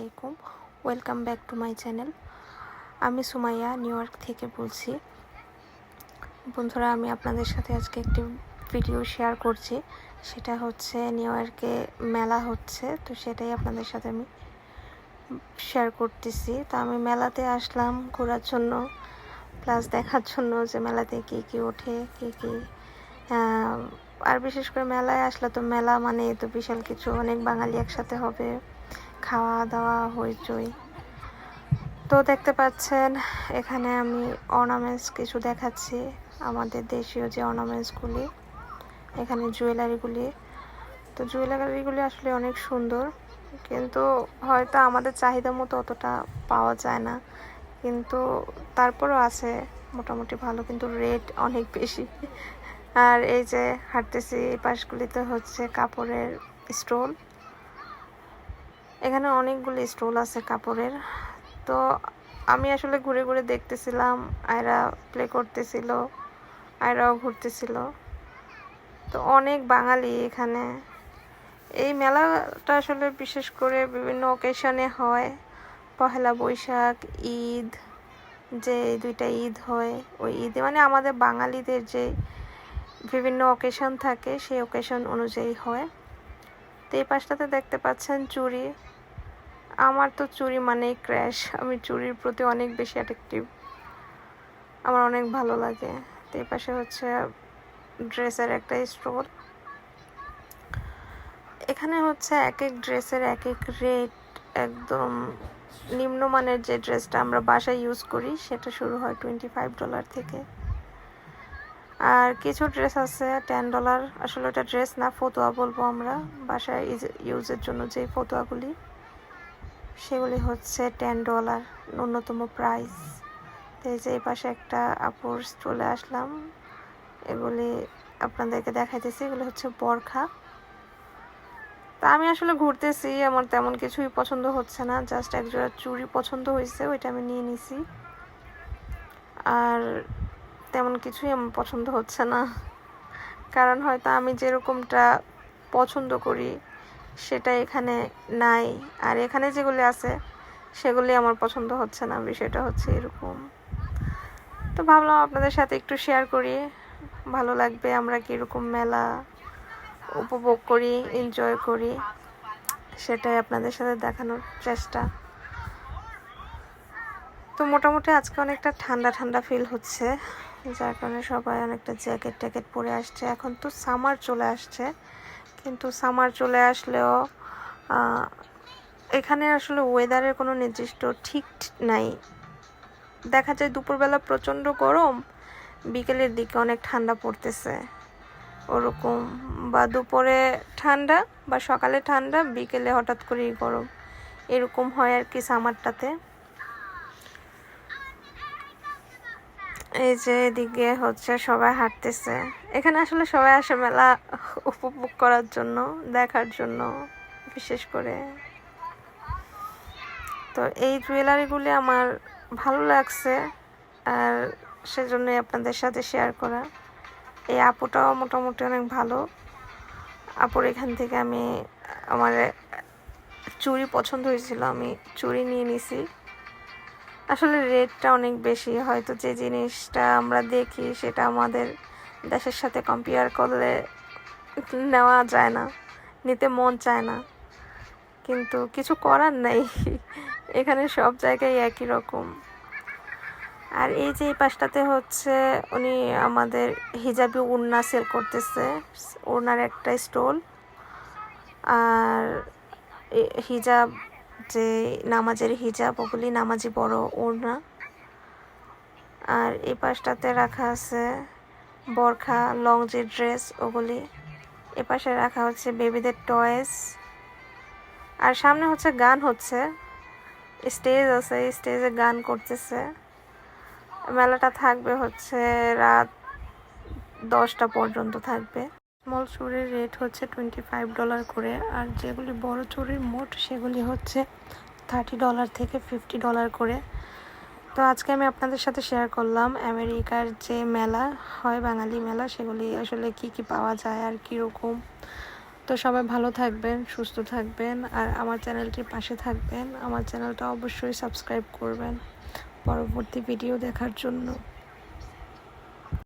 আলাইকুম, welcome back to my channel. আমি Sumaiya new York থেকে বলছি। বন্ধুরা, আমি আপনাদের সাথে আজকে একটি ভিডিও শেয়ার করছি। সেটা হচ্ছে নিউ ইয়র্কে মেলা হচ্ছে, তো সেটাই আপনাদের সাথে আমি শেয়ার করতেছি। তো আমি মেলাতে আসলাম ঘোরার জন্য, প্লাস দেখার জন্য যে মেলাতে কী কী ওঠে, কী কী আর বিশেষ করে মেলায় আসলে তো মেলা মানে তো বিশাল কিছু, অনেক বাঙালি একসাথে হবে, খাওয়া দাওয়া হইচই। তো দেখতে পাচ্ছেন এখানে আমি অর্নামেন্টস কিছু দেখাচ্ছি, আমাদের দেশীয় যে অর্নামেন্টসগুলি, এখানে জুয়েলারিগুলি। তো জুয়েলারিগুলি আসলে অনেক সুন্দর, কিন্তু হয়তো আমাদের চাহিদা মতো অতটা পাওয়া যায় না, কিন্তু তারপরও আছে মোটামুটি ভালো, কিন্তু রেট অনেক বেশি। আর এই যে হাঁটতেছি, এই পাশগুলিতে হচ্ছে কাপড়ের স্টল। এখানে অনেকগুলি স্টল আছে কাপড়ের। তো আমি আসলে ঘুরে ঘুরে দেখতেছিলাম, আয়রা প্লে করতেছিল, আয়রাও ঘুরতেছিল। তো অনেক বাঙালি এখানে। এই মেলাটা আসলে বিশেষ করে বিভিন্ন অকেশনে হয়, পহেলা বৈশাখ, ঈদ, যে দুইটা ঈদ হয়, ওই ঈদে মানে আমাদের বাঙালিদের যে বিভিন্ন অকেশন থাকে সেই অকেশন অনুযায়ী হয়। তো এই পাশটাতে দেখতে পাচ্ছেন চুড়ি। আমার তো চুড়ি মানেই ক্র্যাশ, আমি চুড়ির প্রতি অনেক বেশি অ্যাট্রাকটিভ, আমার অনেক ভালো লাগে। তো এই পাশে হচ্ছে ড্রেসের একটা স্টোর। এখানে হচ্ছে এক এক ড্রেসের এক এক রেট, একদম নিম্নমানের যে ড্রেসটা আমরা বাসায় ইউজ করি সেটা শুরু হয় $25 থেকে। আর কিছু ড্রেস আছে $10, আসলে ওটা ড্রেস না, ফতুয়া বলবো আমরা, বাসায় ইউজের জন্য যে ফতুয়াগুলি, সেগুলি হচ্ছে $10 ন্যূনতম প্রাইস। তো এই যে এই পাশে একটা আপুর চলে আসলাম, এগুলি আপনাদেরকে দেখাইতেছি। এগুলো হচ্ছে বরখা। তা আমি আসলে ঘুরতেছি, আমার তেমন কিছুই পছন্দ হচ্ছে না, জাস্ট একজোড়া চুড়ি পছন্দ হয়েছে, ওইটা আমি নিয়ে নিছি। আর তেমন কিছুই আমার পছন্দ হচ্ছে না, কারণ হয়তো আমি যেরকমটা পছন্দ করি সেটা এখানে নাই, আর এখানে যেগুলি আছে সেগুলি আমার পছন্দ হচ্ছে না, বিষয়টা হচ্ছে এরকম। তো ভাবলাম আপনাদের সাথে একটু শেয়ার করি, ভালো লাগবে আমরা কীরকম মেলা উপভোগ করি, এনজয় করি, সেটাই আপনাদের সাথে দেখানোর চেষ্টা। তো মোটামুটি আজকে অনেকটা ঠান্ডা ঠান্ডা ফিল হচ্ছে, যার কারণে সবাই অনেকটা জ্যাকেট ট্যাকেট পরে আসছে। এখন তো সামার চলে আসছে, কিন্তু সামার চলে আসলেও এখানে আসলে ওয়েদারের কোনো নির্দিষ্ট ঠিক নাই। দেখা যায় দুপুরবেলা প্রচণ্ড গরম, বিকেলের দিকে অনেক ঠান্ডা পড়তেছে ওরকম, বা দুপুরে ঠান্ডা বা সকালে ঠান্ডা, বিকেলে হঠাৎ করেই গরম, এরকম হয় আর কি সামারটাতে। এই যে এদিকে হচ্ছে সবাই হাঁটতেছে, এখানে আসলে সবাই আসে মেলা উপভোগ করার জন্য, দেখার জন্য বিশেষ করে। তো এই জুয়েলারিগুলি আমার ভালো লাগছে, আর সেজন্যই আপনাদের সাথে শেয়ার করা। এই আপুটাও মোটামুটি অনেক ভালো, আপুর এখান থেকে আমি আমার চুড়ি পছন্দ হয়েছিল, আমি চুড়ি নিয়ে নিছি। আসলে রেটটা অনেক বেশি, হয়তো যে জিনিসটা আমরা দেখি সেটা আমাদের দেশের সাথে কম্পেয়ার করলে নেওয়া যায় না, নিতে মন চায় না, কিন্তু কিছু করার নাই, এখানে সব জায়গায় একই রকম। আর এই যে এই পাশটাতে হচ্ছে উনি আমাদের হিজাবি ওড়না সেল করতেছে, ওড়নার একটা স্টল। আর হিজাব, যে নামাজের হিজাব, ওগুলি নামাজি বড় ওড়না। আর এই পাশটাতে রাখা আছে বরখা, লং যে ড্রেস ওগুলি। এ পাশে রাখা হচ্ছে বেবিদের টয়েস। আর সামনে হচ্ছে গান হচ্ছে, স্টেজ আছে, স্টেজে গান করতেছে। মেলাটা থাকবে হচ্ছে রাত 10টা পর্যন্ত থাকবে। স্মল চুড়ির রেট হচ্ছে $25 করে, আর যেগুলি বড় চুড়ির মোট সেগুলি হচ্ছে $30 থেকে $50 করে। তো আজকে আমি আপনাদের সাথে শেয়ার করলাম আমেরিকার যে মেলা হয়, বাঙালি মেলা, সেগুলি আসলে কি কি পাওয়া যায় আর কীরকম। তো সবাই ভালো থাকবেন, সুস্থ থাকবেন, আর আমার চ্যানেলটির পাশে থাকবেন। আমার চ্যানেলটা অবশ্যই সাবস্ক্রাইব করবেন পরবর্তী ভিডিও দেখার জন্য।